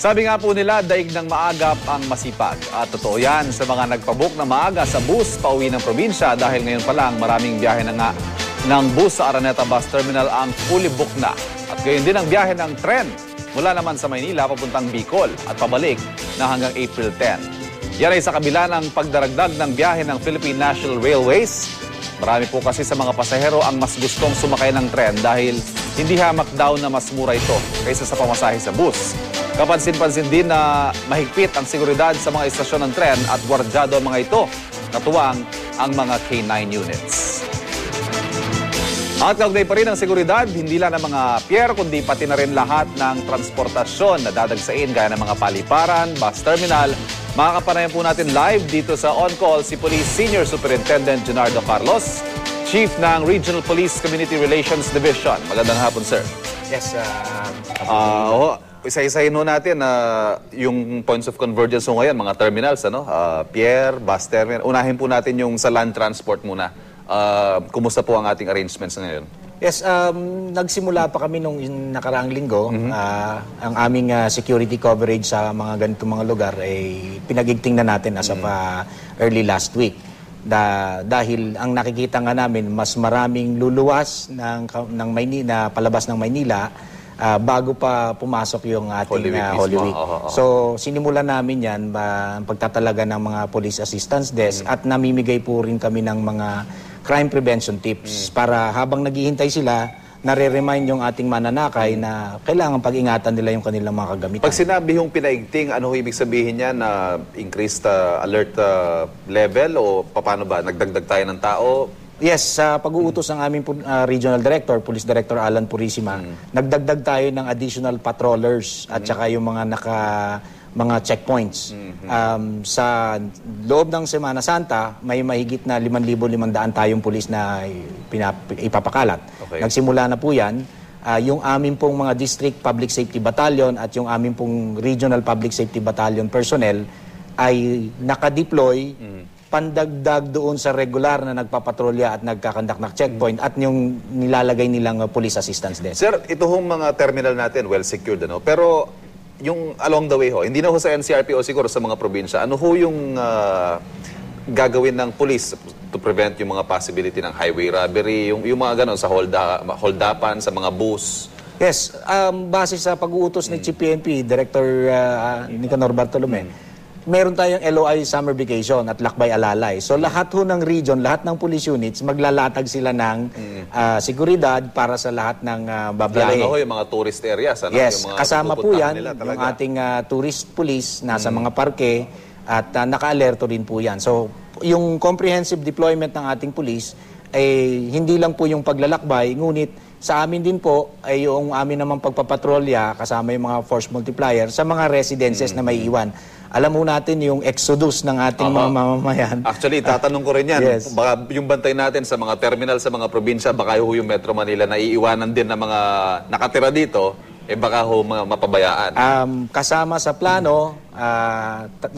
Sabi nga po nila, daig ng maagap ang masipag. At totoo yan sa mga nagpabook na maaga sa bus pauwi ng probinsya dahil ngayon pa lang maraming biyahe na nga ng bus sa Araneta Bus Terminal ang fully booked na. At gayon din ang biyahe ng tren mula naman sa Maynila papuntang Bicol at pabalik na hanggang April 10. Yan ay sa kabila ng pagdaragdag ng biyahe ng Philippine National Railways. Marami po kasi sa mga pasahero ang mas gustong sumakay ng tren dahil hindi hamak daw na mas mura ito kaysa sa pamasahe sa bus. Kapansin-pansin din na mahigpit ang seguridad sa mga istasyon ng tren at gwardyado ang mga ito. Natuwang ang mga K9 units. At kaugnay pa rin ang seguridad, hindi lang ng mga pier, kundi pati na rin lahat ng transportasyon na dadagsain gaya ng mga paliparan, bus terminal. Makakapanayan po natin live dito sa On Call si Police Senior Superintendent Junardo Carlos, Chief ng Regional Police Community Relations Division. Magandang hapon, sir. Yes, isa-isahin ho natin yung points of convergence ho ngayon, mga terminals, pier, bus terminal. Unahin po natin yung sa land transport muna. Kumusta po ang ating arrangements ngayon? yes, nagsimula pa kami nung nakaraang linggo. Ang aming security coverage sa mga ganitong mga lugar ay pinagigting na natin as of early last week. Dahil ang nakikita nga namin, mas maraming luluwas ng Maynila, palabas ng Maynila, bago pa pumasok yung ating Holy Week. So, sinimulan namin yan, pagtatalaga ng mga police assistance desk at namimigay po rin kami ng mga crime prevention tips para habang naghihintay sila, nare-remind yung ating mananakay na kailangan pag-ingatan nila yung kanilang mga kagamitan. Pag sinabi yung pinaigting, ano ibig sabihin niya na increased alert level o paano ba? Nagdagdag tayo ng tao? Yes, sa pag-uutos ng aming Regional Director, Police Director Alan Purisima, nagdagdag tayo ng additional patrollers at saka yung mga checkpoints. Sa loob ng Semana Santa, may mahigit na 5,500 tayong pulis na ipapakalat. Okay. Nagsimula na po yan. Yung aming pong mga District Public Safety Battalion at yung aming pong Regional Public Safety Battalion personnel ay nakadeploy pandagdag doon sa regular na nagpapatrolya at nagkakandak ng checkpoint at yung nilalagay nilang police assistance desk. Sir, ito hong mga terminal natin, well secured, pero yung along the way hindi na ho sa NCRPO siguro sa mga probinsya, ano ho yung gagawin ng police to prevent yung mga possibility ng highway robbery, yung mga ganon sa hold-upan, sa mga bus? Yes, base sa pag-uutos ni Chief PNP, Director Nicanor Bartolome, meron tayong LOI summer vacation at lakbay alalay. So lahat ho ng region, lahat ng police units, maglalatag sila ng seguridad para sa lahat ng babiyahe. Lalo ho yung mga tourist areas. Yes, yung mga kasama po yan, yung ating tourist police nasa mga parke at naka-alerto rin po yan. So yung comprehensive deployment ng ating police ay hindi lang po yung paglalakbay, ngunit sa amin din po ay yung amin namang pagpapatrolya kasama yung mga force multiplier sa mga residences na may iwan. Alam mo natin yung exodus ng ating mga mamamayan. Actually, tatanong ko rin yan. Yes. Baka yung bantay natin sa mga terminal, sa mga probinsya, baka yung Metro Manila na iiwanan din ng mga nakatira dito, baka mapabayaan. Kasama sa plano,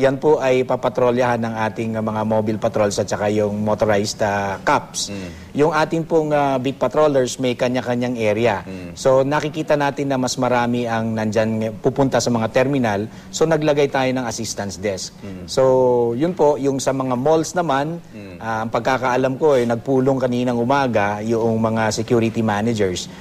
yan po ay papatrolyahan ng ating mga mobile patrols at saka yung motorized cops. Yung ating pong beat patrollers may kanya-kanyang area. So nakikita natin na mas marami ang nandyan pupunta sa mga terminal. So naglagay tayo ng assistance desk. So yun po, yung sa mga malls naman, ang pagkakaalam ko nagpulong kaninang umaga yung mga security managers.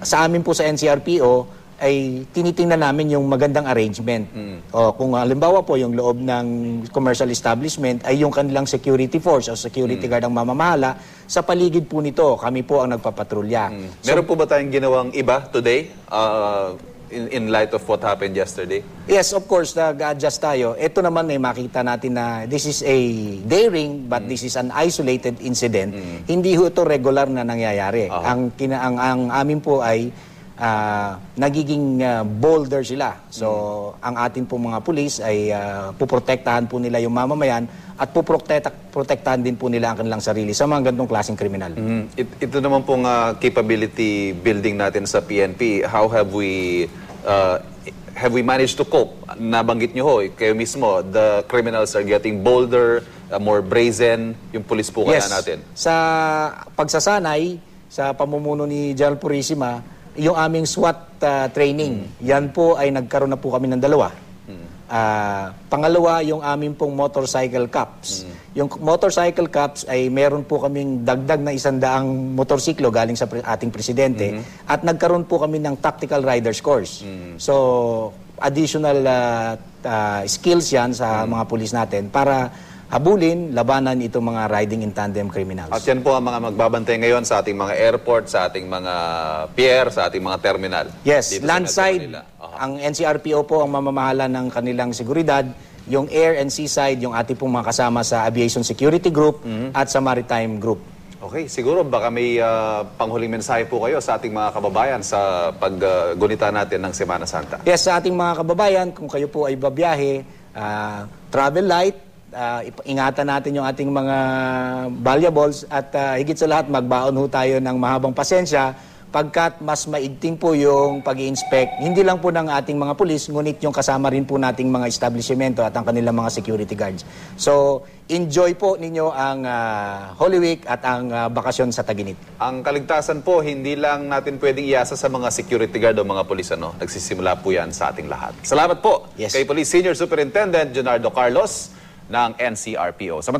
Sa amin po sa NCRPO ay tinitingnan namin yung magandang arrangement. Kung halimbawa po yung loob ng commercial establishment ay yung kanilang security force o security guard ang mamamahala, sa paligid po nito kami po ang nagpapatrolya. Meron po ba tayong ginawang iba today in light of what happened yesterday? Yes, of course, nag-adjust tayo. Ito naman ay makita natin na this is a daring but this is an isolated incident. Hindi ho ito regular na nangyayari. Ang amin po ay nagiging bolder sila. So, ang atin po mga pulis ay puprotektahan po nila yung mamamayan at puprotektahan din po nila ang kanilang sarili sa mga ganitong klaseng kriminal. Ito naman pong capability building natin sa PNP. How have we managed to cope? Nabanggit nyo ho, kayo mismo, the criminals are getting bolder, more brazen, yung pulis po kaya natin. Sa pagsasanay, sa pamumuno ni General Purisima, yung aming SWAT training. Yan po ay nagkaroon na po kami ng dalawa. Pangalawa, yung aming pong motorcycle cups. Yung motorcycle cups ay meron po kaming dagdag na 100 motorsiklo galing sa ating presidente at nagkaroon po kami ng tactical riders course. So, additional skills yan sa mga pulis natin para habulin, labanan itong mga riding in tandem criminals. At yan po ang mga magbabantay ngayon sa ating mga airport, sa ating mga pier, sa ating mga terminal. Yes, dito sa Metro landside, Manila. ang NCRPO po ang mamamahala ng kanilang seguridad. Yung air and seaside, yung ating pong mga kasama sa Aviation Security Group at sa Maritime Group. Okay, siguro baka may panghuling mensahe po kayo sa ating mga kababayan sa paggunita natin ng Semana Santa. Yes, sa ating mga kababayan, kung kayo po ay babiyahe, travel light, ingatan natin yung ating mga valuables at higit sa lahat magbaon ho tayo ng mahabang pasensya pagkat mas maigting po yung pag-i-inspect, hindi lang po ng ating mga pulis, ngunit yung kasama rin po nating mga establishmento at ang kanilang mga security guards. So, enjoy po ninyo ang Holy Week at ang bakasyon sa Taguinit. Ang kaligtasan po, hindi lang natin pwedeng iasa sa mga security guard o mga pulis. Nagsisimula po yan sa ating lahat. Salamat po Yes. kay Police Senior Superintendent Junardo Carlos ng NCRPO.